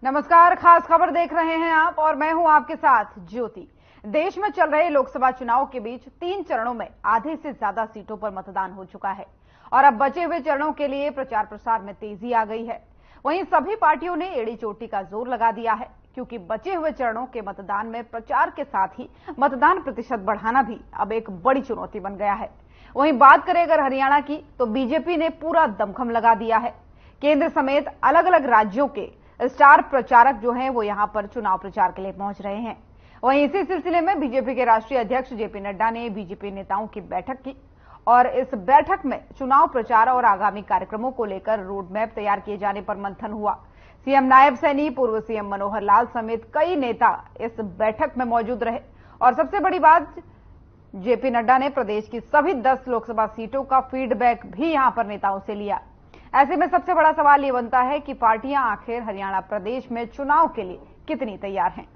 नमस्कार, खास खबर देख रहे हैं आप और मैं हूं आपके साथ ज्योति। देश में चल रहे लोकसभा चुनाव के बीच 3 चरणों में आधे से ज्यादा सीटों पर मतदान हो चुका है और अब बचे हुए चरणों के लिए प्रचार प्रसार में तेजी आ गई है। वहीं सभी पार्टियों ने एड़ी चोटी का जोर लगा दिया है, क्योंकि बचे हुए चरणों के मतदान में प्रचार के साथ ही मतदान प्रतिशत बढ़ाना भी अब एक बड़ी चुनौती बन गया है। वहीं बात करें अगर हरियाणा की, तो बीजेपी ने पूरा दमखम लगा दिया है। केंद्र समेत अलग अलग राज्यों के स्टार प्रचारक जो हैं वो यहां पर चुनाव प्रचार के लिए पहुंच रहे हैं। वहीं इसी सिलसिले में बीजेपी के राष्ट्रीय अध्यक्ष जेपी नड्डा ने बीजेपी नेताओं की बैठक की और इस बैठक में चुनाव प्रचार और आगामी कार्यक्रमों को लेकर रोड मैप तैयार किए जाने पर मंथन हुआ। सीएम नायब सैनी, पूर्व सीएम मनोहर लाल समेत कई नेता इस बैठक में मौजूद रहे और सबसे बड़ी बात, जेपी नड्डा ने प्रदेश की सभी 10 लोकसभा सीटों का फीडबैक भी यहां पर नेताओं से लिया। ऐसे में सबसे बड़ा सवाल ये बनता है कि पार्टियां आखिर हरियाणा प्रदेश में चुनाव के लिए कितनी तैयार हैं।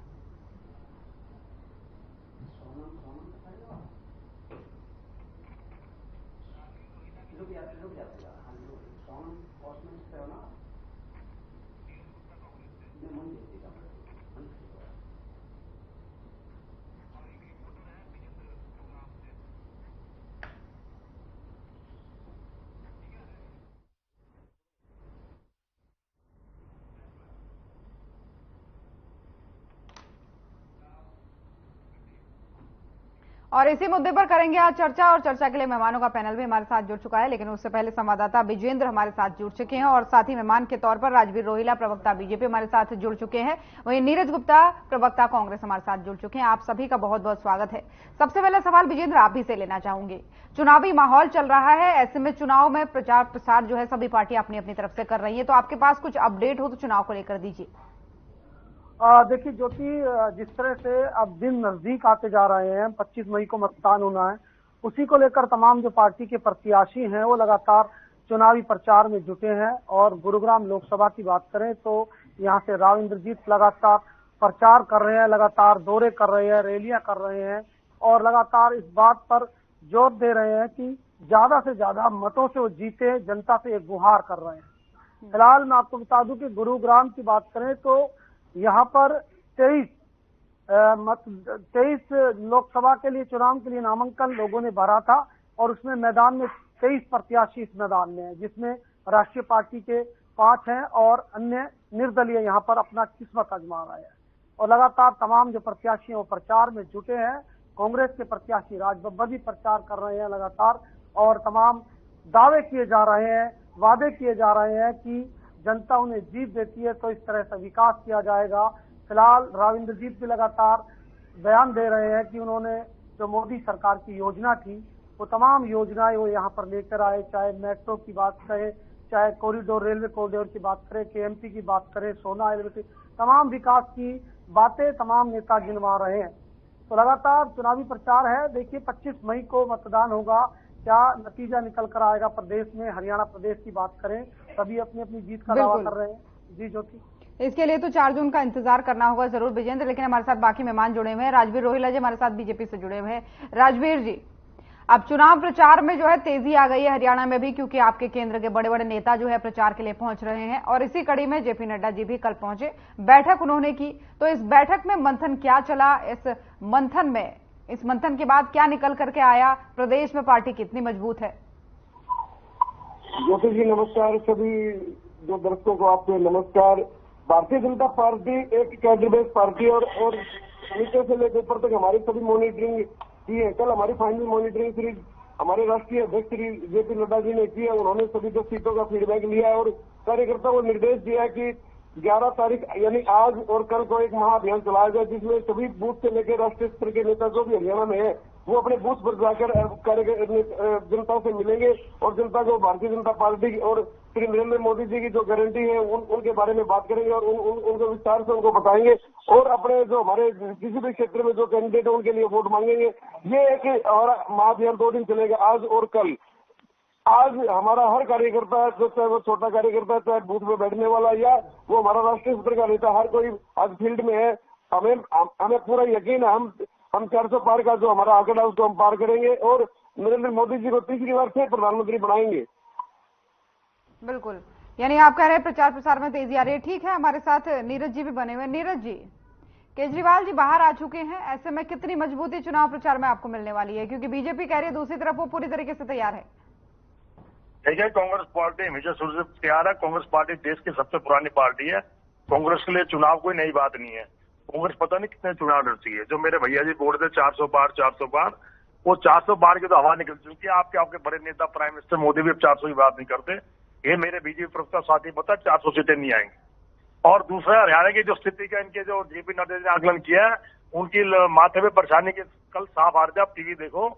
और इसी मुद्दे पर करेंगे आज चर्चा और चर्चा के लिए मेहमानों का पैनल भी हमारे साथ जुड़ चुका है, लेकिन उससे पहले संवाददाता विजेंद्र हमारे साथ जुड़ चुके हैं और साथ ही मेहमान के तौर पर राजवीर रोहिला, प्रवक्ता बीजेपी हमारे साथ जुड़ चुके हैं। वहीं नीरज गुप्ता, प्रवक्ता कांग्रेस हमारे साथ जुड़ चुके हैं। आप सभी का बहुत बहुत स्वागत है। सबसे पहला सवाल विजेंद्र आप भी से लेना चाहूंगी। चुनावी माहौल चल रहा है, ऐसे में चुनाव में प्रचार प्रसार जो है सभी पार्टियां अपनी अपनी तरफ से कर रही है, तो आपके पास कुछ अपडेट हो तो चुनाव को लेकर दीजिए। देखिए ज्योति, जिस तरह से अब दिन नजदीक आते जा रहे हैं, 25 मई को मतदान होना है, उसी को लेकर तमाम जो पार्टी के प्रत्याशी हैं वो लगातार चुनावी प्रचार में जुटे हैं। और गुरुग्राम लोकसभा की बात करें तो यहाँ से राव इंद्रजीत लगातार प्रचार कर रहे हैं, लगातार दौरे कर रहे हैं, रैलियां कर रहे हैं और लगातार इस बात पर जोर दे रहे हैं कि ज्यादा से ज्यादा मतों से वो जीते, जनता से एक गुहार कर रहे हैं। फिलहाल मैं आपको बता दूं कि गुरुग्राम की बात करें तो यहाँ पर 23 लोकसभा के लिए चुनाव के लिए नामांकन लोगों ने भरा था और उसमें मैदान में 23 प्रत्याशी इस मैदान में हैं, जिसमें राष्ट्रीय पार्टी के 5 हैं और अन्य निर्दलीय यहाँ पर अपना किस्मत आजमा रहे हैं। और लगातार तमाम जो प्रत्याशी हैं वो प्रचार में जुटे हैं। कांग्रेस के प्रत्याशी राज बब्बर भी प्रचार कर रहे हैं लगातार और तमाम दावे किए जा रहे हैं, वादे किए जा रहे हैं कि जनता उन्हें जीत देती है तो इस तरह से विकास किया जाएगा। फिलहाल राव इंद्रजीत भी लगातार बयान दे रहे हैं कि उन्होंने जो मोदी सरकार की योजना थी वो तमाम योजनाएं वो यहाँ पर लेकर आए, चाहे मेट्रो की बात करें, चाहे कॉरिडोर, रेलवे कॉरिडोर की बात करें, केएमटी की बात करें, सोना एलबीटी, तमाम विकास की बातें तमाम नेता गिनवा रहे हैं। तो लगातार चुनावी प्रचार है। देखिए 25 मई को मतदान होगा, क्या नतीजा निकल कर आएगा प्रदेश में। हरियाणा प्रदेश की बात करें, सभी अपनी अपनी जीत का दावा कर रहे हैं। जी ज्योति, इसके लिए तो 4 जून का इंतजार करना होगा जरूर विजेंद्र, लेकिन हमारे साथ बाकी मेहमान जुड़े हुए हैं। राजवीर रोहिला जी हमारे साथ बीजेपी से जुड़े हुए हैं। राजवीर जी, अब चुनाव प्रचार में जो है तेजी आ गई है हरियाणा में भी, क्योंकि आपके केंद्र के बड़े बड़े नेता जो है प्रचार के लिए पहुंच रहे हैं और इसी कड़ी में जेपी नड्डा जी भी कल पहुंचे, बैठक उन्होंने की। तो इस बैठक में मंथन क्या चला, इस मंथन के बाद क्या निकल करके आया, प्रदेश में पार्टी कितनी मजबूत है? ज्योति जी नमस्कार, सभी जो दर्शकों को आपको नमस्कार। भारतीय जनता पार्टी एक कैडर बेस्ड पार्टी और नीचे से लेकर ऊपर तक हमारी सभी मॉनिटरिंग की है। कल हमारी फाइनल मॉनिटरिंग सीरीज हमारे राष्ट्रीय अध्यक्ष श्री जेपी नड्डा जी ने की है। उन्होंने सभी 10 सीटों का फीडबैक लिया है और कार्यकर्ताओं को निर्देश दिया है कि 11 तारीख यानी आज और कल को एक महाअभियान चलाया जाए, जिसमें सभी बूथ से लेकर राष्ट्रीय स्तर के नेता जो भी हरियाणा में है वो अपने बूथ पर जाकर जनता से मिलेंगे और जनता को भारतीय जनता पार्टी और श्री नरेंद्र मोदी जी की जो गारंटी है उनके बारे में बात करेंगे और उनको विस्तार से उनको बताएंगे और अपने जो हमारे किसी भी क्षेत्र में जो कैंडिडेट है उनके लिए वोट मांगेंगे। ये एक हमारा महाअभियान 2 दिन चलेगा, आज और कल। आज हमारा हर कार्यकर्ता, चाहे वो छोटा कार्यकर्ता, चाहे बूथ में बैठने वाला या वो हमारा राष्ट्रीय स्तर का नेता, हर कोई आज फील्ड में है। हमें पूरा यकीन है हम 400 पार का जो हमारा आंकड़ा है उसको हम पार करेंगे और नरेंद्र मोदी जी को तीसरी बार फिर प्रधानमंत्री बनाएंगे। बिल्कुल, यानी आप कह रहे हैं प्रचार प्रसार में तेजी आ रही है। ठीक है, हमारे साथ नीरज जी भी बने हुए हैं। नीरज जी, केजरीवाल जी बाहर आ चुके हैं, ऐसे में कितनी मजबूती चुनाव प्रचार में आपको मिलने वाली है? क्योंकि बीजेपी कह रही है दूसरी तरफ वो पूरी तरीके से तैयार है। देखिए, कांग्रेस पार्टी हमेशा शुरू से तैयार है। कांग्रेस पार्टी देश की सबसे पुरानी पार्टी है। कांग्रेस के लिए चुनाव कोई नई बात नहीं है। कांग्रेस पता नहीं कितने चुनाव लड़ती है। जो मेरे भैया जी बोल रहे थे 400 पार, वो 400 पार की तो हवा निकल चुकी है। आपके बड़े नेता प्राइम मिनिस्टर मोदी भी अब 400 की बात नहीं करते। ये मेरे बीजेपी प्रवक्ता साथी पता 400 सीटें नहीं आएंगी। और दूसरा, हरियाणा की जो स्थिति का इनके जो जेपी नड्डा ने आकलन किया है, उनकी माथे पे परेशानी के कल साफ आ रहे थे। आप टीवी देखो,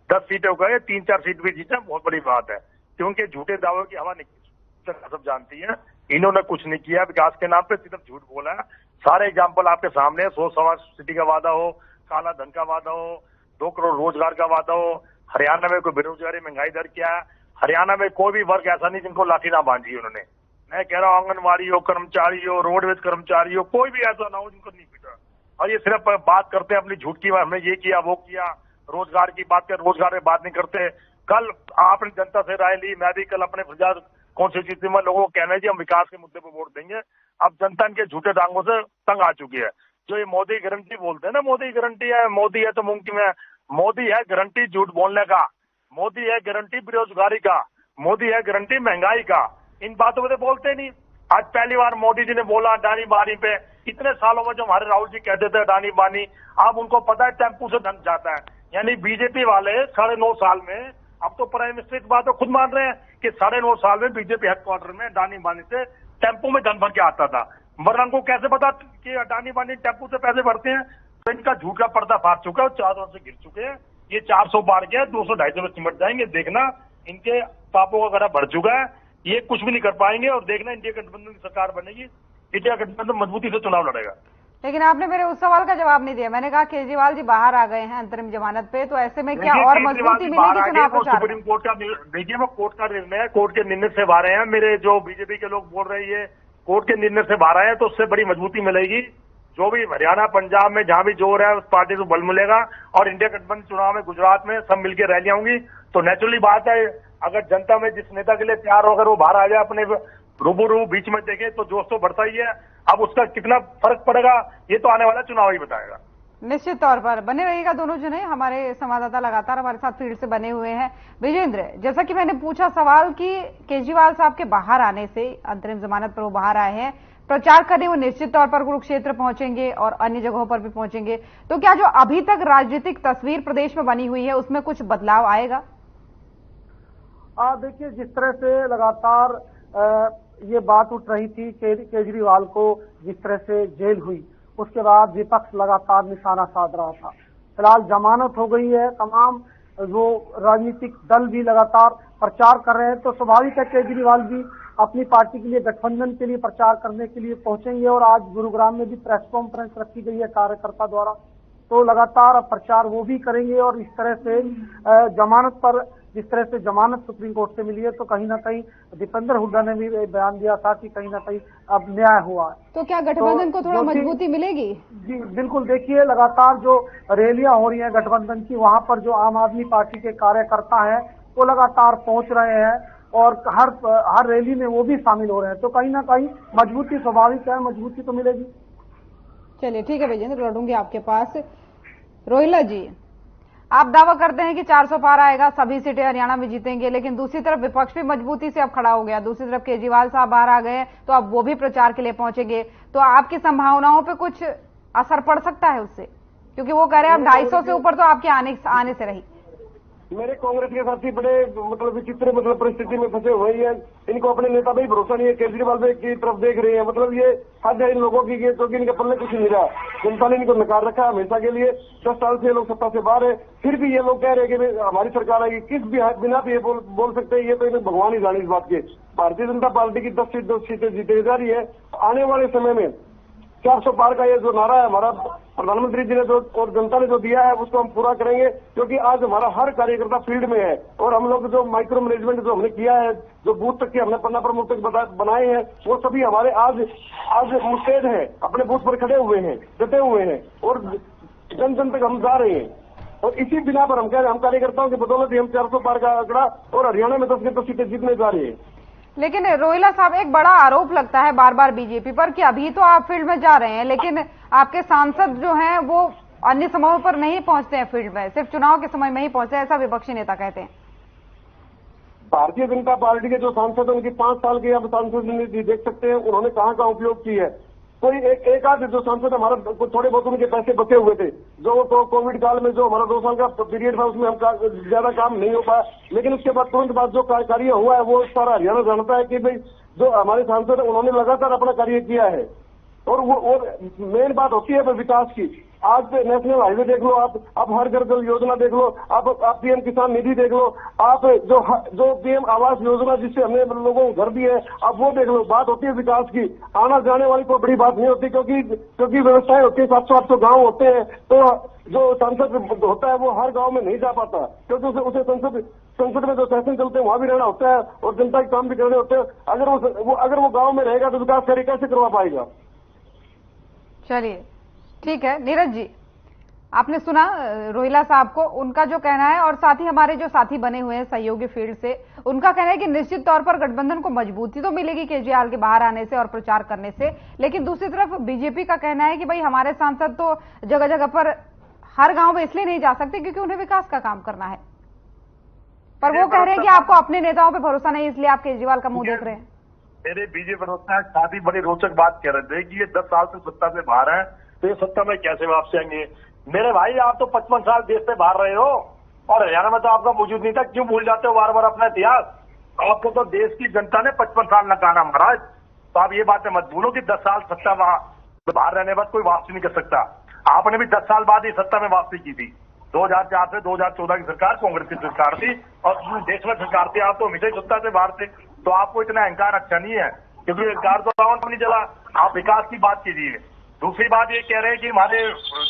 10 सीटें हो गए, 3-4 सीट भी जीते, बहुत बड़ी बात है। क्योंकि झूठे दावों की हवा निकली, सब जानती है। इन्होंने कुछ नहीं किया विकास के नाम पे, सिर्फ झूठ बोला है। सारे एग्जाम्पल आपके सामने है। 100 सवा सिटी का वादा हो, काला धन का वादा हो, 2 करोड़ रोजगार का वादा हो। हरियाणा में कोई बेरोजगारी महंगाई दर क्या है? हरियाणा में कोई भी वर्ग ऐसा नहीं जिनको लाठी ना बांधी उन्होंने। मैं कह रहा हूँ, आंगनबाड़ी हो, कर्मचारी हो, रोडवेज कर्मचारी हो, कोई भी ऐसा ना हो जिनको नहीं पीटा। और ये सिर्फ बात करते हैं अपनी झूठ की, हमने ये किया वो किया, रोजगार की बात कर, रोजगार में बात नहीं करते। कल आपने जनता से राय ली, मैं भी कल अपने प्रचार कॉन्स्टिट्यूंसी में लोगों को कहना है जी हम विकास के मुद्दे पर वोट देंगे। अब जनता इनके झूठे डांगों से तंग आ चुकी है। जो ये मोदी गारंटी बोलते हैं ना, मोदी गारंटी है, मोदी है तो मुमकिन है। मोदी है गारंटी झूठ बोलने का, मोदी है गारंटी बेरोजगारी का, मोदी है गारंटी महंगाई का। इन बातों को तो बोलते नहीं। आज पहली बार मोदी जी ने बोला अडानी बानी पे। इतने सालों में जो हमारे राहुल जी कहते थे अडानी बानी, अब उनको पता है टेम्पू से धन जाता है। यानी बीजेपी वाले 9.5 साल में, अब तो प्राइम मिनिस्टर की बात खुद मान रहे हैं कि 9.5 साल में बीजेपी हेडक्वार्टर में अडानी बानी से टेम्पू में धन भर के आता था। वरना उनको कैसे पता कि अडानी बानी टेम्पू से पैसे भरते हैं? तो इनका झूठ का पर्दा फाड़ चुका है, चारों से गिर चुके हैं। ये 400 पार के 200-250 में सिमट जाएंगे। देखना, इनके पापों का गड़ा बढ़ चुका है। ये कुछ भी नहीं कर पाएंगे। और देखना, इंडिया गठबंधन की सरकार बनेगी, इंडिया गठबंधन मजबूती से चुनाव लड़ेगा। लेकिन आपने मेरे उस सवाल का जवाब नहीं दिया। मैंने कहा केजरीवाल जी बाहर आ गए हैं अंतरिम जमानत पे, तो ऐसे में क्या और मजबूती मिलेगी चुनाव प्रचार? सुप्रीम कोर्ट का देखिए, वो कोर्ट का निर्णय है, कोर्ट के निर्णय से बाहर हैं। मेरे जो बीजेपी के लोग बोल रहे हैं ये कोर्ट के निर्णय से बाहर आए, तो उससे बड़ी मजबूती मिलेगी। जो भी हरियाणा पंजाब में जहां भी जोर है उस पार्टी को बल मिलेगा। और इंडिया गठबंधन चुनाव में गुजरात में सब मिलकर रैलियां होंगी। तो नेचुरली बात है, अगर जनता में जिस नेता के लिए तैयार होकर वो बाहर आ जाए, अपने रूबरू बीच में देखे, तो जोश तो बढ़ता ही है। अब उसका कितना फर्क पड़ेगा ये तो आने वाला चुनाव ही बताएगा। निश्चित तौर पर बने रहिएगा दोनों जने। हमारे संवाददाता लगातार हमारे साथ फील्ड से बने हुए हैं। विजेंद्र, जैसा कि मैंने पूछा सवाल कि केजरीवाल साहब के बाहर आने से, अंतरिम जमानत पर वो बाहर आए हैं, प्रचार करने वो निश्चित तौर पर कुरुक्षेत्र पहुंचेंगे और अन्य जगहों पर भी पहुंचेंगे। तो क्या जो अभी तक राजनीतिक तस्वीर प्रदेश में बनी हुई है उसमें कुछ बदलाव आएगा? देखिए, जिस तरह से लगातार ये बात उठ रही थी केजरीवाल को जिस तरह से जेल हुई, उसके बाद विपक्ष लगातार निशाना साध रहा था। फिलहाल जमानत हो गई है, तमाम जो राजनीतिक दल भी लगातार प्रचार कर रहे हैं। तो स्वाभाविक है केजरीवाल भी अपनी पार्टी के लिए, गठबंधन के लिए प्रचार करने के लिए पहुंचेंगे। और आज गुरुग्राम में भी प्रेस कॉन्फ्रेंस रखी गई है कार्यकर्ता द्वारा, तो लगातार प्रचार वो भी करेंगे। और इस तरह से जमानत पर, जिस तरह से जमानत सुप्रीम कोर्ट से मिली है, तो कहीं ना कहीं दीपेंद्र हुड्डा ने भी बयान दिया था कि कहीं ना कहीं अब न्याय हुआ है। तो क्या गठबंधन को थोड़ा मजबूती मिलेगी? जी बिल्कुल। देखिए, लगातार जो रैलियां हो रही हैं गठबंधन की, वहां पर जो आम आदमी पार्टी के कार्यकर्ता हैं वो लगातार पहुंच रहे हैं और हर रैली में वो भी शामिल हो रहे हैं। तो कहीं ना कहीं मजबूती स्वाभाविक है, मजबूती तो मिलेगी। चलिए ठीक है विजेंद्र, लौटूंगी आपके पास। रोहिला जी, आप दावा करते हैं कि 400 पार आएगा, सभी सीटें हरियाणा में जीतेंगे, लेकिन दूसरी तरफ विपक्ष भी मजबूती से अब खड़ा हो गया। दूसरी तरफ केजरीवाल साहब बाहर आ गए, तो अब वो भी प्रचार के लिए पहुंचेंगे। तो आपकी संभावनाओं पे कुछ असर पड़ सकता है उससे? क्योंकि वो कह रहे हैं अब 250 से ऊपर तो आपके आने से रही। मेरे कांग्रेस के साथी बड़े विचित्र परिस्थिति में फंसे हुए हैं। इनको अपने नेता पे ही भरोसा नहीं है, केजरीवाल की तरफ देख रहे हैं। ये हद है इन लोगों की, क्योंकि इनके पल्ले कुछ नहीं रहा। जनता ने इनको नकार रखा हमेशा के लिए। 10 साल से लोग सत्ता से बाहर है, फिर भी ये लोग कह रहे हैं कि हमारी सरकार आएगी। किस बिना भी ये बोल सकते हैं? ये तो इन्हें भगवान ही जाने इस बात के। भारतीय जनता पार्टी की 10 सीटें जीते जा रही है। आने वाले समय में 400 पार का ये जो नारा है हमारा प्रधानमंत्री जी ने जो और जनता ने जो दिया है उसको हम पूरा करेंगे। क्योंकि आज हमारा हर कार्यकर्ता फील्ड में है और हम लोग जो माइक्रो मैनेजमेंट जो हमने किया है, जो बूथ तक के हमने पन्ना प्रमुख तक बनाए हैं, वो सभी हमारे आज मुस्तैद हैं, अपने बूथ पर खड़े हुए हैं, डटे हुए हैं और जन जन तक हम जा रहे हैं। और इसी बिना पर हम कह रहे हैं, हम कार्यकर्ताओं की बदौलत ही हम 400 पार का आंकड़ा और हरियाणा में 10 सीटें जीतने जा रहे हैं। लेकिन रोहिला साहब, एक बड़ा आरोप लगता है बार बार बीजेपी पर कि अभी तो आप फील्ड में जा रहे हैं, लेकिन आपके सांसद जो हैं वो अन्य समयों पर नहीं पहुंचते हैं फील्ड में, सिर्फ चुनाव के समय में ही पहुंचते हैं, ऐसा विपक्षी नेता कहते हैं। भारतीय जनता पार्टी के जो सांसद हैं उनकी 5 साल की आप सांसद निधि देख सकते हैं, उन्होंने कहाँ का उपयोग की है। कोई एक आध जो सांसद हमारा थोड़े बहुत उनके पैसे बचे हुए थे, जो कोविड काल में जो हमारा 2 साल का पीरियड था उसमें हम ज्यादा काम नहीं हो पाया, लेकिन उसके बाद तुरंत बाद जो कार्य हुआ है वो सारा हरियाणा जानता है कि भाई जो हमारे सांसद है उन्होंने लगातार अपना कार्य किया है। और वो मेन बात होती है विकास की। आज नेशनल हाईवे देख लो, आप हर घर जल योजना देख लो, आप पीएम किसान निधि देख लो, आप जो पीएम आवास योजना जिससे हमने लोगों को घर दिए, आप वो देख लो। बात होती है विकास की, आना जाने वाली कोई बड़ी बात नहीं होती, क्योंकि व्यवस्थाएं होती है, 700-800 गाँव होते हैं, तो जो संसद होता है वो हर गाँव में नहीं जा पाता, क्योंकि उसे संसद में जो सेशन चलते हैं वहां भी रहना होता है और जनता के काम भी करने होते हैं। अगर वो गाँव में रहेगा तो विकास कार्य कैसे करवा पाएगा। चलिए ठीक है, नीरज जी, आपने सुना रोहिला साहब को, उनका जो कहना है, और साथ ही हमारे जो साथी बने हुए हैं सहयोगी फील्ड से, उनका कहना है कि निश्चित तौर पर गठबंधन को मजबूती तो मिलेगी केजरीवाल के बाहर आने से और प्रचार करने से, लेकिन दूसरी तरफ बीजेपी का कहना है कि भाई हमारे सांसद तो जगह जगह पर हर गांव में इसलिए नहीं जा सकते क्योंकि उन्हें विकास का काम करना है, पर वो कह रहे हैं कि आपको अपने नेताओं पर भरोसा नहीं, इसलिए आप केजरीवाल का मुंह देख रहे हैं। मेरे बीजेपी प्रवक्ता साथ ही बड़ी रोचक बात कह रहे थे कि ये 10 साल से सत्ता से बाहर है, तो ये सत्ता में कैसे वापस आएंगे। मेरे भाई, आप तो 55 साल देश से बाहर रहे हो और हरियाणा में तो आपका मौजूद नहीं था, क्यों भूल जाते हो बार बार अपना इतिहास। आपको तो देश की जनता ने 55 साल नकारा महाराज, तो आप ये बातें मत भूलो कि 10 साल सत्ता बाहर रहने के बाद कोई वापसी नहीं कर सकता। आपने भी 10 साल बाद ही सत्ता में वापसी की थी। 2004 से 2014 की सरकार कांग्रेस की सरकार थी और देश में सरकार थी, आप तो हमेशा ही सत्ता से बाहर थे, तो आपको इतना अहंकार अच्छा नहीं है, क्योंकि अहंकार तो रावण नहीं चला। आप विकास की बात कीजिए। दूसरी बात ये कह रहे हैं कि हमारे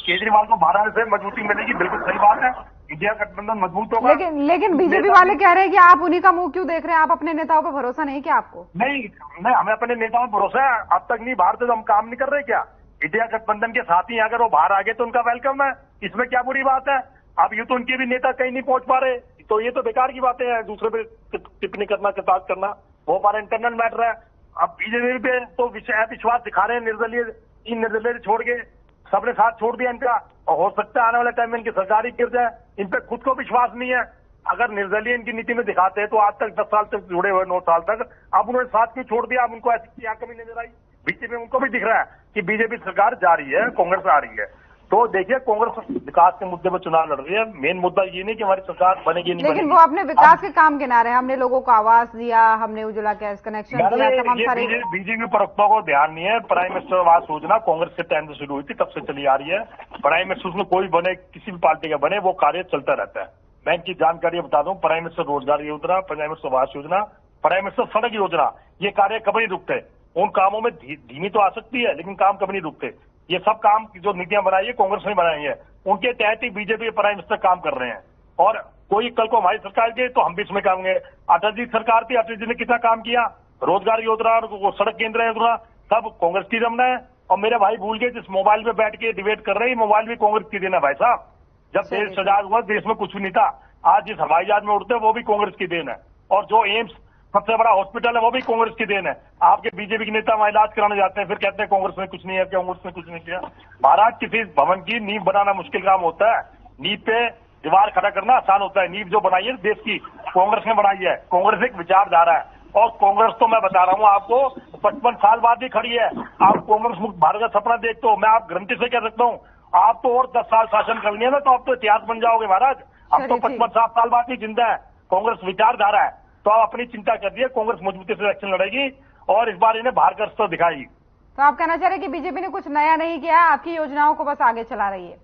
केजरीवाल को बाहर आने से मजबूती मिलेगी, बिल्कुल सही बात है, इंडिया गठबंधन मजबूत होगा। लेकिन बीजेपी वाले कह रहे हैं कि आप उन्हीं का मुंह क्यों देख रहे हैं, आप अपने नेताओं पर भरोसा नहीं क्या आपको? नहीं, हमें अपने नेताओं पर भरोसा है, अब तक नहीं बाहर से तो हम काम नहीं कर रहे क्या? इंडिया गठबंधन के साथ ही अगर वो बाहर आ गए तो उनका वेलकम है, इसमें क्या बुरी बात है। अब यूं तो उनके भी नेता कहीं नहीं पहुंच पा रहे, तो ये तो बेकार की बातें हैं, दूसरे पे टिप्पणी करना, कटाक्ष करना, वो हमारा इंटरनल मैटर है। अब बीजेपी पे तो विश्वास दिखा रहे हैं, निर्दलीय छोड़ के सबने साथ छोड़ दिया इनका, और हो सकता है आने वाले टाइम में इनकी सरकार ही गिर जाए। इन पे खुद को विश्वास नहीं है। अगर निर्दलीय इनकी नीति में दिखाते हैं तो आज तक 10 साल तक जुड़े हुए 9 साल तक, अब उन्होंने साथ क्यों छोड़ दिया? अब उनको ऐसी क्या कमी नजर आई? बीजेपी उनको भी दिख रहा है कि बीजेपी सरकार जा रही है, कांग्रेस आ रही है। तो देखिए, कांग्रेस विकास के मुद्दे पर चुनाव लड़ रही है, मेन मुद्दा ये नहीं कि हमारी सरकार बनेगी नहीं, लेकिन वो अपने विकास के काम गिना रहे हैं। हमने लोगों को आवास दिया, हमने उज्ज्वला गैस कनेक्शन दिया, तमाम सारे। बीजेपी प्रवक्ताओं को ध्यान नहीं है। प्राइम मिनिस्टर आवास योजना कांग्रेस के टाइम से शुरू हुई थी, तब से चली आ रही है। प्राइम मिनिस्टर उसमें कोई बने, किसी भी पार्टी का बने, वो कार्य चलता रहता है। मैं इनकी जानकारी बता दूं, प्राइम मिनिस्टर रोजगार योजना, prime minister Awas Yojana, prime minister सड़क योजना, ये कार्य कभी नहीं रुकते। उन कामों में धीमी तो आ सकती है, लेकिन काम कभी नहीं रुकते। ये सब काम जो नीतियां बनाई है कांग्रेस ने बनाई है, उनके तहत ही बीजेपी के प्राइम मिनिस्टर काम कर रहे हैं। और कोई कल को हमारी सरकार गई तो हम भी इसमें काम करेंगे। अटल जी सरकार थी, अटल जी ने कितना काम किया, रोजगार योजना और सड़क केंद्र योजना सब कांग्रेस की जमना है। और मेरे भाई भूल गए, जिस मोबाइल पे बैठ के डिबेट कर रहे हैं, मोबाइल भी कांग्रेस की देना भाई साहब। जब देश आजाद हुआ, देश में कुछ भी नहीं था। आज जिस हवाई जहाज में उड़ते हैं वो भी कांग्रेस की देन है, और जो एम्स सबसे बड़ा हॉस्पिटल है वो भी कांग्रेस की देन है। आपके बीजेपी के नेता वहां इलाज कराने जाते हैं, फिर कहते हैं कांग्रेस ने कुछ नहीं है, कांग्रेस ने कुछ नहीं किया। महाराज, किसी भवन की नींव बनाना मुश्किल काम होता है, नींव पे दीवार खड़ा करना आसान होता है। नींव जो बनाई है देश की, कांग्रेस ने बनाई है। कांग्रेस एक विचारधारा है, और कांग्रेस तो मैं बता रहा हूँ आपको 55 साल बाद भी खड़ी है। आप कांग्रेस मुक्त भारत का सपना देखते हो, मैं आप गारंटी से कह सकता हूँ, आप तो और 10 साल शासन कर लिया ना तो आप तो इतिहास बन जाओगे महाराज। अब तो 55 साल बाद भी जिंदा है। कांग्रेस विचारधारा है, तो आप अपनी चिंता कर दिए, कांग्रेस मजबूती से इलेक्शन लड़ेगी और इस बार इन्हें बाहर का रास्ता दिखाएगी। तो आप कहना चाह रहे हैं कि बीजेपी ने कुछ नया नहीं किया, आपकी योजनाओं को बस आगे चला रही है?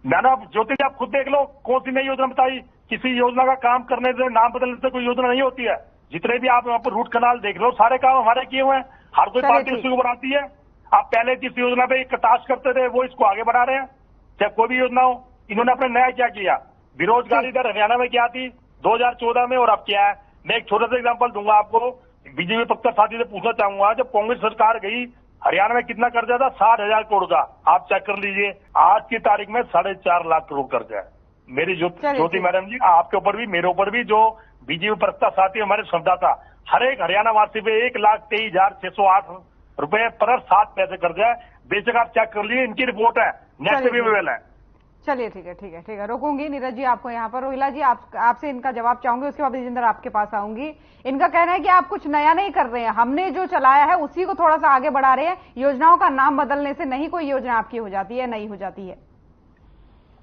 मैंने ज्योति जी, आप खुद देख लो, कौन सी नई योजना बताई? किसी योजना का काम करने से, नाम बदलने से कोई योजना नहीं होती है। जितने भी आप यहाँ पर रूट कनाल देख लो, सारे काम हमारे किए हुए हैं। हर कोई पार्टी उसी को बनाती है। आप पहले जिस योजना पे कटाक्ष करते थे वो इसको आगे बढ़ा रहे हैं, चाहे कोई भी योजना हो। इन्होंने अपने नया क्या किया? बेरोजगारी दर हरियाणा में क्या थी 2014 में, और अब क्या है? मैं एक छोटा सा एग्जांपल दूंगा आपको। बीजेपी पक्का साथी से पूछना चाहूंगा, जब कांग्रेस सरकार गई, हरियाणा में कितना कर्जा था? 60,000 करोड़ का। आप चेक कर लीजिए, आज की तारीख में 4.5 लाख करोड़ कर्जा है। मेरी ज्योति मैडम जी, आपके ऊपर भी, मेरे ऊपर भी, जो बीजेपी प्रवक्ता साथी हमारे संवाददाता, हर एक हरियाणा वासी पे 1,23,608 रुपए पर 7 पैसे कर्जा है। बेशक आप चेक कर लीजिए, इनकी रिपोर्ट है, नेट पे भी अवेलेबल है। चलिए ठीक है, रोकूंगी नीरज जी आपको यहाँ पर। रोहिला जी आपसे इनका जवाब चाहूंगी, उसके बाद विजेंद्र आपके पास आऊंगी। इनका कहना है कि आप कुछ नया नहीं कर रहे हैं, हमने जो चलाया है उसी को थोड़ा सा आगे बढ़ा रहे हैं, योजनाओं का नाम बदलने से नहीं कोई योजना आपकी हो जाती है, नहीं हो जाती है।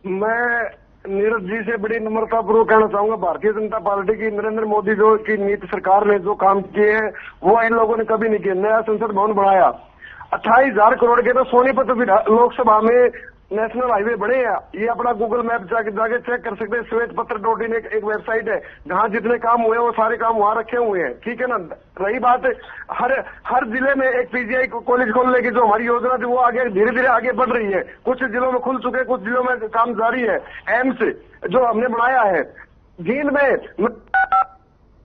मैं नीरज जी से बड़ी नम्रतापूर्वक कहना चाहूंगा, भारतीय जनता पार्टी की नरेंद्र मोदी जो की नीति सरकार ने जो काम किए हैं वो इन लोगों ने कभी नहीं किए। नया संसद भवन बनाया, 28,000 करोड़ के तो सोनीपत लोकसभा में नेशनल हाईवे बने हैं। ये अपना गूगल मैप जाके चेक कर सकते हैं। श्वेतपत्र.in एक वेबसाइट है जहां जितने काम हुए वो सारे काम वहां रखे हुए हैं, ठीक है ना। रही बात हर जिले में एक पीजीआई कॉलेज खोलने की जो हमारी योजना थी वो आगे धीरे धीरे आगे बढ़ रही है। कुछ जिलों में खुल चुके हैं, कुछ जिलों में काम जारी है। एम्स जो हमने बनाया है जींद में,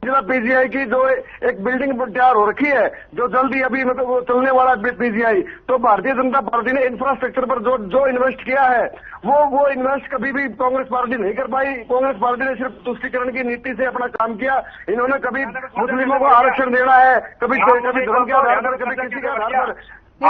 जिला पीजीआई की जो एक बिल्डिंग तैयार हो रखी है जो जल्दी अभी मतलब वो चलने वाला पीजीआई। तो भारतीय जनता पार्टी ने इंफ्रास्ट्रक्चर पर जो इन्वेस्ट किया है वो इन्वेस्ट कभी भी कांग्रेस पार्टी नहीं कर पाई। कांग्रेस पार्टी ने सिर्फ तुष्टीकरण की नीति से अपना काम किया। इन्होंने कभी मुस्लिमों को आरक्षण देना है, कभी धर्म के आधार पर, कभी किसी के आधार पर। इन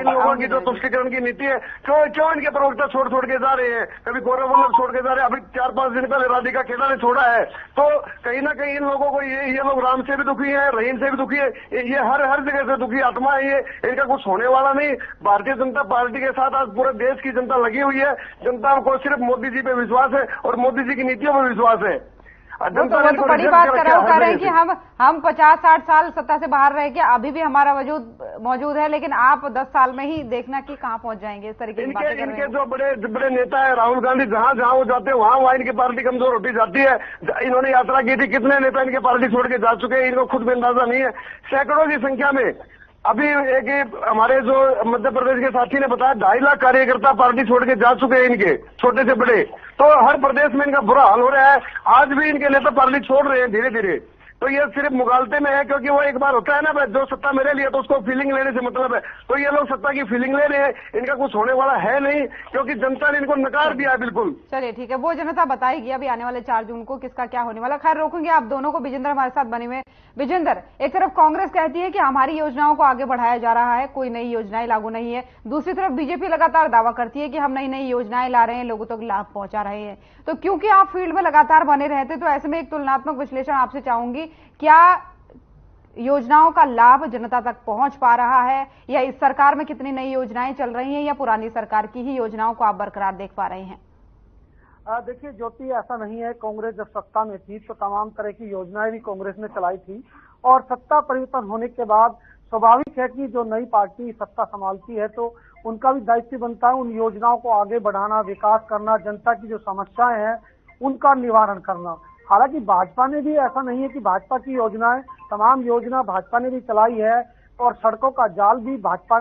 लोगों की जो तुष्टीकरण की नीति है, क्यों इनके प्रवक्ता छोड़ के जा रहे हैं। कभी गौरव वल्लभ छोड़ के जा रहे हैं, अभी 4-5 दिन पहले राधिका खेड़ा ने छोड़ा है। तो कहीं ना कहीं इन लोगों को ये लोग राम से भी दुखी है, रहीम से भी दुखी है, ये हर जगह से दुखी आत्मा है। ये इनका कुछ होने वाला नहीं। भारतीय जनता पार्टी के साथ आज पूरे देश की जनता लगी हुई है। जनता को सिर्फ मोदी जी पे विश्वास है और मोदी जी की नीतियों पर विश्वास है। वो तो बड़ी बात कर रहे हैं कि हम 50-60 साल सत्ता से बाहर रह के अभी भी हमारा वजूद मौजूद है, लेकिन आप 10 साल में ही देखना कि कहाँ पहुंच जाएंगे। इस तरीके की बातें कर रहे हैं। इनके जो बड़े नेता है राहुल गांधी, जहां वो जाते हैं वहां इनकी पार्टी कमजोर होती जाती है। इन्होंने यात्रा की थी, कितने नेता इनके पार्टी छोड़ के जा चुके हैं, इनको खुद भी अंदाजा नहीं है। सैकड़ों की संख्या में अभी एक हमारे जो मध्य प्रदेश के साथी ने बताया 2.5 लाख कार्यकर्ता पार्टी छोड़ के जा चुके हैं, इनके छोटे से बड़े। तो हर प्रदेश में इनका बुरा हाल हो रहा है। आज भी इनके नेता पार्टी छोड़ रहे हैं धीरे धीरे। तो ये सिर्फ मुगालते में है, क्योंकि वो एक बार होता है ना, जो सत्ता मेरे लिए तो उसको फीलिंग लेने से मतलब है। तो ये लोग सत्ता की फीलिंग ले रहे हैं, इनका कुछ होने वाला है नहीं, क्योंकि जनता ने इनको नकार दिया है बिल्कुल। चलिए ठीक है, वो जनता बताएगी अभी आने वाले 4 जून को किसका क्या होने वाला। खैर रोकेंगे आप दोनों को। विजेंद्र हमारे साथ बने हुए। विजेंद्र, एक तरफ कांग्रेस कहती है कि हमारी योजनाओं को आगे बढ़ाया जा रहा है, कोई नई योजनाएं लागू नहीं है। दूसरी तरफ बीजेपी लगातार दावा करती है कि हम नई योजनाएं ला रहे हैं, लोगों तक लाभ पहुंचा रहे हैं। तो क्योंकि आप फील्ड में लगातार बने रहते, तो ऐसे में एक तुलनात्मक विश्लेषण आपसे चाहूंगी, क्या योजनाओं का लाभ जनता तक पहुंच पा रहा है, या इस सरकार में कितनी नई योजनाएं चल रही हैं, या पुरानी सरकार की ही योजनाओं को आप बरकरार देख पा रहे हैं? देखिए ज्योति, ऐसा नहीं है। कांग्रेस जब सत्ता में थी तो तमाम तरह की योजनाएं भी कांग्रेस ने चलाई थी, और सत्ता परिवर्तन होने के बाद स्वाभाविक है कि जो नई पार्टी सत्ता संभालती है तो उनका भी दायित्व बनता है उन योजनाओं को आगे बढ़ाना, विकास करना, जनता की जो समस्याएं हैं उनका निवारण करना। हालांकि भाजपा ने भी, ऐसा नहीं है कि भाजपा की योजनाएं, तमाम योजना भाजपा ने भी चलाई है, और सड़कों का जाल भी भाजपा।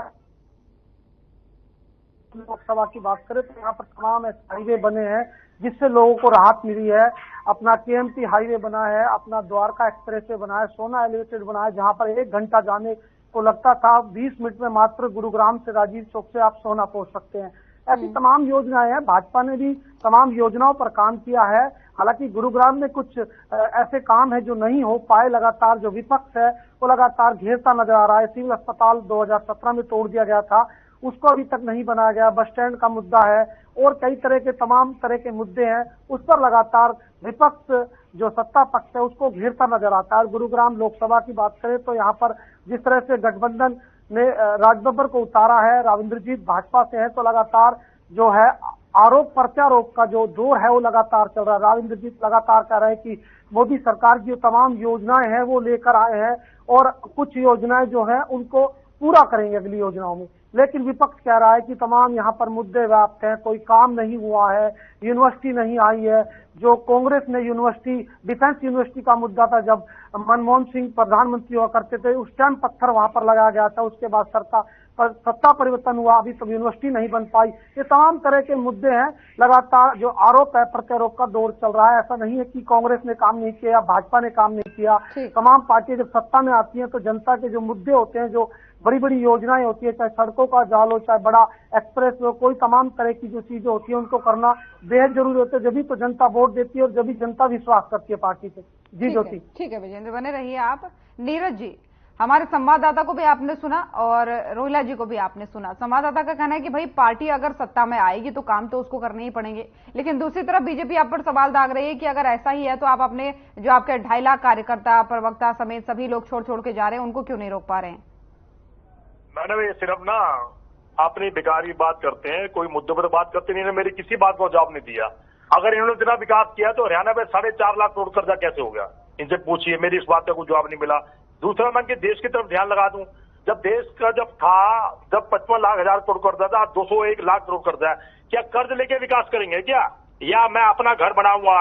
लोकसभा की बात करें तो यहाँ पर तमाम हाईवे बने हैं जिससे लोगों को राहत मिली है। अपना केएमपी हाईवे बना है, अपना द्वारका एक्सप्रेसवे बना है, सोना एलिवेटेड बना है, जहां पर 1 घंटा जाने को लगता था, 20 मिनट में मात्र गुरुग्राम से राजीव चौक से आप सोना पहुंच सकते हैं। ऐसी तमाम योजनाएं हैं। भाजपा ने भी तमाम योजनाओं पर काम किया है। हालांकि गुरुग्राम में कुछ ऐसे काम है जो नहीं हो पाए। लगातार जो विपक्ष है वो लगातार घेरता नजर आ रहा है। सिविल अस्पताल 2017 में तोड़ दिया गया था, उसको अभी तक नहीं बनाया गया। बस स्टैंड का मुद्दा है और कई तरह के तमाम तरह के मुद्दे हैं, उस पर लगातार विपक्ष जो सत्ता पक्ष है उसको घेरता नजर आता है। गुरुग्राम लोकसभा की बात करें तो यहाँ पर जिस तरह से गठबंधन ने राजबब्बर को उतारा है, राविंद्रजीत भाजपा से है, तो लगातार जो है आरोप प्रत्यारोप का जो दौर है वो लगातार चल रहा है। राविंद्रजीत लगातार कह रहे हैं कि मोदी सरकार की जो तमाम योजनाएं हैं वो लेकर आए हैं और कुछ योजनाएं जो हैं उनको पूरा करेंगे अगली योजनाओं में। लेकिन विपक्ष कह रहा है कि तमाम यहाँ पर मुद्दे व्याप्त हैं, कोई काम नहीं हुआ है, यूनिवर्सिटी नहीं आई है। जो कांग्रेस ने यूनिवर्सिटी, डिफेंस यूनिवर्सिटी का मुद्दा था, जब मनमोहन सिंह प्रधानमंत्री हुआ करते थे उस टाइम पत्थर वहां पर लगाया गया था, उसके बाद सरकार सत्ता परिवर्तन हुआ, अभी तक यूनिवर्सिटी नहीं बन पाई। ये तमाम तरह के मुद्दे हैं। लगातार जो आरोप है, प्रत्यारोप का दौर चल रहा है। ऐसा नहीं है कि कांग्रेस ने काम नहीं किया, भाजपा ने काम नहीं किया। तमाम पार्टियां जब सत्ता में आती हैं तो जनता के जो मुद्दे होते हैं, जो बड़ी बड़ी योजनाएं होती है, चाहे सड़कों का जाल हो, चाहे बड़ा एक्सप्रेस हो, कोई तमाम तरह की जो चीजें होती है उनको करना बेहद जरूरी होता है। जब भी तो जनता वोट देती है और जब भी जनता विश्वास करती है पार्टी पे। जी ज्योति। ठीक है विजेंद्र, बने रहिए आप। नीरज जी, हमारे संवाददाता को भी आपने सुना और रोहिला जी को भी आपने सुना। संवाददाता का कहना है कि भाई पार्टी अगर सत्ता में आएगी तो काम तो उसको करने ही पड़ेंगे, लेकिन दूसरी तरफ बीजेपी आप पर सवाल दाग रही है कि अगर ऐसा ही है तो आप अपने जो आपके 2.5 लाख कार्यकर्ता, प्रवक्ता समेत सभी लोग छोड़ के जा रहे हैं, उनको क्यों नहीं रोक पा रहे हैं? मैडम ये सिर्फ ना अपनी बेकारी बात करते हैं, कोई मुद्दे पर बात करते नहीं। मेरी किसी बात को जवाब नहीं दिया। अगर इन्होंने इतना विकास किया तो हरियाणा में 4.5 लाख करोड़ कर्जा कैसे हो गया, इनसे पूछिए। मेरी इस बात का कोई जवाब नहीं मिला। दूसरा, मैं देश की तरफ ध्यान लगा दूं, जब देश का जब 55 लाख हजार करोड़ कर्जा था, 201 लाख करोड़ कर्जा है। क्या कर्ज लेके विकास करेंगे क्या? या मैं अपना घर बनाऊंगा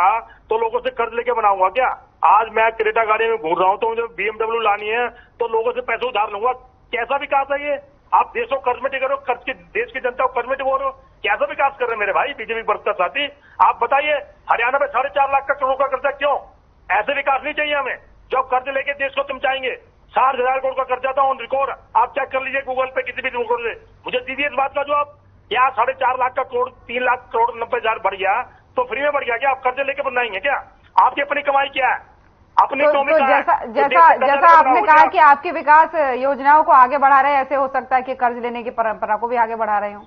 तो लोगों से कर्ज लेके बनाऊंगा क्या? आज मैं क्रेटा गाड़ी में घूर रहा हूं तो मुझे BMW लानी है तो लोगों से पैसे उधार लूंगा। कैसा विकास है ये? आप देश को कर्ज में टिको, कर्ज के देश की जनता को कर्ज में टिको रहे हो। कैसा विकास कर रहे हैं मेरे भाई बीजेपी बरसता साथी? आप बताइए, हरियाणा में 4.5 लाख करोड़ का कर्जा क्यों? ऐसे विकास नहीं चाहिए हमें। जब कर्ज लेके देश को तुम चाहेंगे, 60,000 करोड़ का कर्जा था ऑन रिकॉर्ड, आप चेक कर लीजिए गूगल पे किसी भी रिकॉर्ड से। मुझे दीजिए इस बात का जवाब। क्या 4.5 लाख का करोड़ 3 लाख करोड़ 90,000 बढ़ गया तो फ्री में बढ़ गया क्या? आप कर्जे लेके बनाएंगे क्या? आपकी अपनी कमाई क्या है? अपनी तो जैसा आपने कहा कि आपकी विकास योजनाओं को आगे बढ़ा रहे हैं, ऐसे हो सकता है कि कर्ज लेने की परंपरा को भी आगे बढ़ा रहे हो?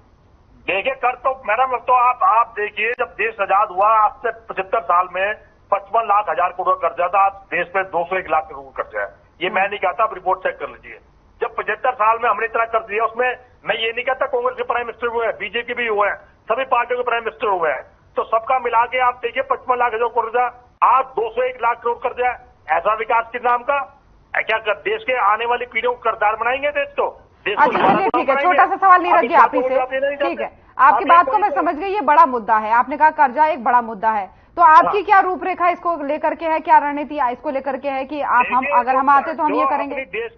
देखिए, कर तो मैडम तो आप देखिए, जब देश आजाद हुआ आज से 75 साल में 55 लाख हजार करोड़ कर्जा था। आज देश में 201 लाख करोड़ कर्जा है। ये मैं नहीं कहता, आप रिपोर्ट चेक कर लीजिए। जब 75 साल में हमने इतना कर्ज दिया, उसमें मैं ये नहीं कहता कांग्रेस के प्राइम मिनिस्टर हुए हैं, बीजेपी भी हुए हैं, सभी पार्टियों के प्राइम मिनिस्टर हुए हैं, तो सबका मिला के आप देखिए 55 लाख हजार कर्जा, आज 201 लाख करोड़ कर्जा है। ऐसा विकास किस नाम का? क्या देश के आने वाली पीढ़ियों को कर्जदार बनाएंगे देश को? अच्छा ठीक है, छोटा सा सवाल नीरज जी आप ही से। ठीक है, आपकी बात को मैं समझ गई, ये बड़ा मुद्दा है। आपने कहा कर्जा एक बड़ा मुद्दा है, तो आपकी क्या रूपरेखा इसको लेकर के है, क्या रणनीति इसको लेकर के है कि अगर हम आते तो हम ये करेंगे? देश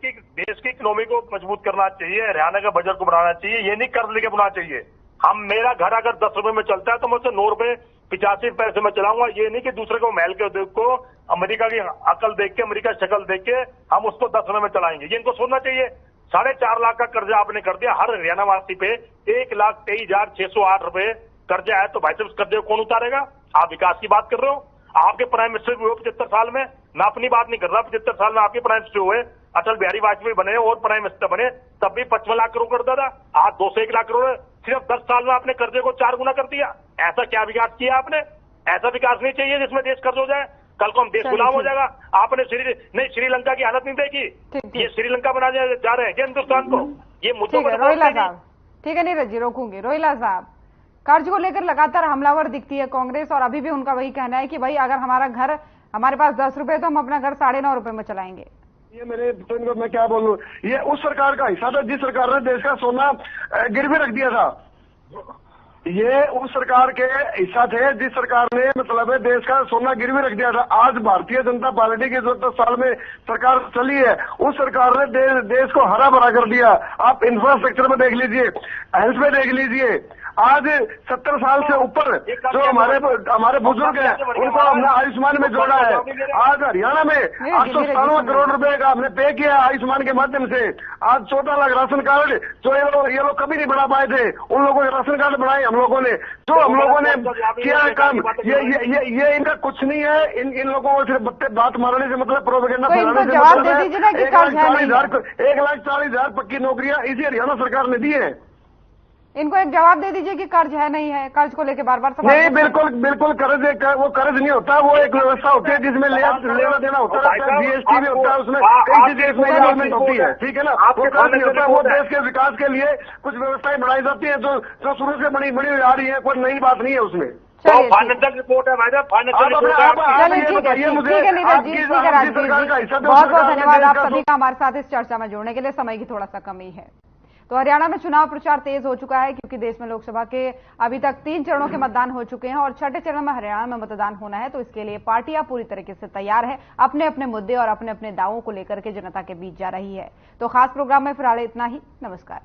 की इकोनॉमी को मजबूत करना चाहिए, हरियाणा का बजट को बढ़ाना चाहिए, ये नहीं कर्ज लेके बनाना चाहिए। मेरा घर अगर 10 रुपए में चलता है तो मैं उसे 9 रुपए 85 पैसे में चलाऊंगा। ये नहीं कि दूसरे को महल के उद्योग को अमेरिका की अकल देख के, अमेरिका की शक्ल देख के हम उसको 10 रुपए में चलाएंगे। ये इनको सोचना चाहिए। 4.5 लाख का कर्जा आपने कर दिया हर हरियाणा वासी पे। 1,23,608 रुपए कर्जा है तो भाई साहब उस कर्जे को कौन उतारेगा? आप विकास की बात कर रहे हो। आपके प्राइम मिनिस्टर भी हुए 75 साल में, मैं अपनी बात नहीं कर रहा। 75 साल में आपके प्राइम मिनिस्टर हुए, अटल बिहारी वाजपेयी बने और प्राइम मिनिस्टर बने, तब भी 55 लाख करोड़ करता था। आज 201 लाख करोड़। सिर्फ 10 साल में आपने कर्जे को 4 गुना कर दिया। ऐसा क्या विकास किया आपने? ऐसा विकास नहीं चाहिए जिसमें देश कर्ज हो जाए। कल को हम देश गुलाम हो जाएगा। आपने श्रीलंका की हालत नहीं देखी। ये श्रीलंका बना जा रहे हैं क्या हिंदुस्तान को? ये मुद्दों पर रोहिला साहब, ठीक है नीरज जी, रोकूंगी। रोहिला साहब, कर्ज को लेकर लगातार हमलावर दिखती है कांग्रेस और अभी भी उनका वही कहना है कि भाई अगर हमारे पास 10 रुपए तो हम अपना घर 9.5 रुपए में चलाएंगे। ये मेरे को मैं क्या बोलूं, ये उस सरकार का हिस्सा था जिस सरकार ने देश का सोना गिरवी रख दिया था। ये उस सरकार के हिस्सा थे जिस सरकार ने मतलब देश का सोना गिरवी रख दिया था। आज भारतीय जनता पार्टी की 10 साल में सरकार चली है, उस सरकार ने देश को हरा भरा कर दिया। आप इंफ्रास्ट्रक्चर में देख लीजिए, हेल्थ में देख लीजिए। आज 70 साल से ऊपर जो हमारे बुजुर्ग हैं उनको हमने आयुष्मान में जोड़ा है। आज हरियाणा में 897 करोड़ रुपए का हमने पे किया आयुष्मान के माध्यम से। आज 14 लाख राशन कार्ड जो ये लोग कभी नहीं बना पाए थे, उन लोगों के राशन कार्ड बनाए हम लोगों ने। जो हम लोगों ने किया है काम, ये इनका कुछ नहीं है। इन लोगों को सिर्फ बात मारने से मतलब प्रोपेगेंडा फैलाने से मतलब है। 1,40,000 पक्की नौकरियां इसी हरियाणा सरकार ने दी है। इनको एक जवाब दे दीजिए कि कर्ज है नहीं है। कर्ज को लेकर बार बार सवाल नहीं, बिल्कुल वो कर्ज नहीं होता। वो एक व्यवस्था होती है जिसमें लेना देना होता है, GST भी होता है, उसमें कई चीजें इसमें इन्वॉल्वमेंट होती है। ठीक है ना, वो कर्ज नहीं होता। वो देश के विकास के लिए कुछ व्यवस्थाएं बनाई जाती है जो शुरू से बनी आ रही है। कोई नई बात नहीं है उसमें। फाइनेंशियल रिपोर्ट है भाई साहब, फाइनेंशियल रिपोर्ट है। ठीक है नीरज जी, ठीक है राजवीर जी, बहुत बहुत धन्यवाद आप सभी का हमारे साथ इस चर्चा में जुड़ने के लिए। समय की थोड़ा सा कमी है। तो हरियाणा में चुनाव प्रचार तेज हो चुका है क्योंकि देश में लोकसभा के अभी तक 3 चरणों के मतदान हो चुके हैं और छठे चरण में हरियाणा में मतदान होना है। तो इसके लिए पार्टियां पूरी तरीके से तैयार है, अपने अपने मुद्दे और अपने अपने दावों को लेकर के जनता के बीच जा रही है। तो खास प्रोग्राम में फिलहाल इतना ही। नमस्कार।